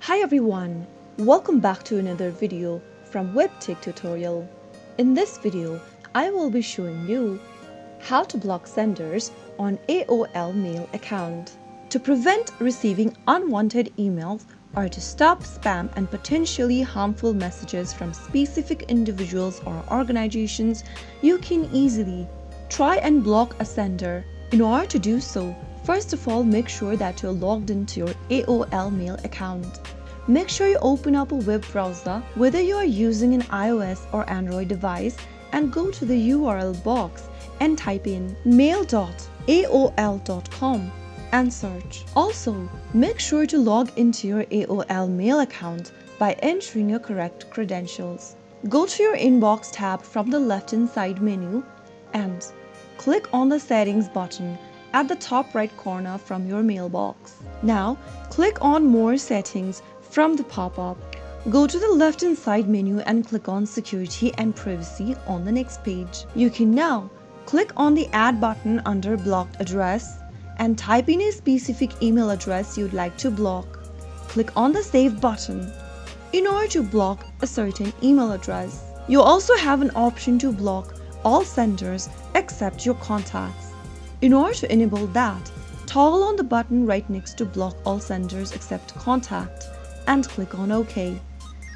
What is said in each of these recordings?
Hi everyone, welcome back to another video from Webtech Tutorial. In this video, I will be showing you how to block senders on AOL mail account. To prevent receiving unwanted emails or to stop spam and potentially harmful messages from specific individuals or organizations, you can easily try and block a sender. In order to do so, first of all, make sure that you're logged into your AOL mail account. Make sure you open up a web browser, whether you are using an iOS or Android device, and go to the URL box and type in mail.aol.com and search. Also, make sure to log into your AOL mail account by entering your correct credentials. Go to your Inbox tab from the left-hand side menu and click on the Settings button at the top right corner from your mailbox. Now, click on More Settings from the pop-up. Go to the left-hand side menu and click on Security and Privacy on the next page. You can now click on the Add button under Blocked Address and type in a specific email address you'd like to block. Click on the Save button in order to block a certain email address. You also have an option to block all senders except your contacts. In order to enable that, toggle on the button right next to Block All Senders Except Contact and click on OK.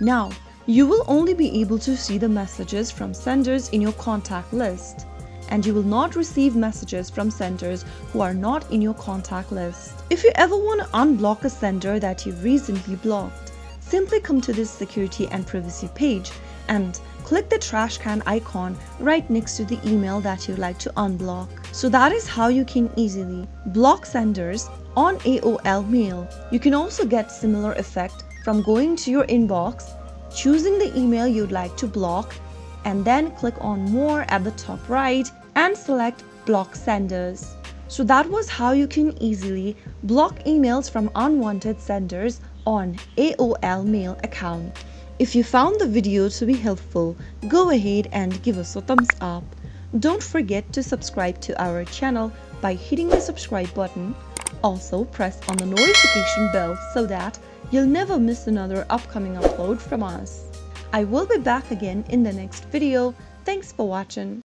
Now, you will only be able to see the messages from senders in your contact list, and you will not receive messages from senders who are not in your contact list. If you ever want to unblock a sender that you recently blocked, simply come to this Security and Privacy page and click the trash can icon right next to the email that you'd like to unblock. So that is how you can easily block senders on AOL mail. You can also get similar effect from going to your inbox, choosing the email you'd like to block, and then click on More at the top right and select Block Senders. So that was how you can easily block emails from unwanted senders on AOL mail account. If you found the video to be helpful, go ahead and give us a thumbs up. Don't forget to subscribe to our channel by hitting the subscribe button. Also, press on the notification bell so that you'll never miss another upcoming upload from us. I will be back again in the next video. Thanks for watching.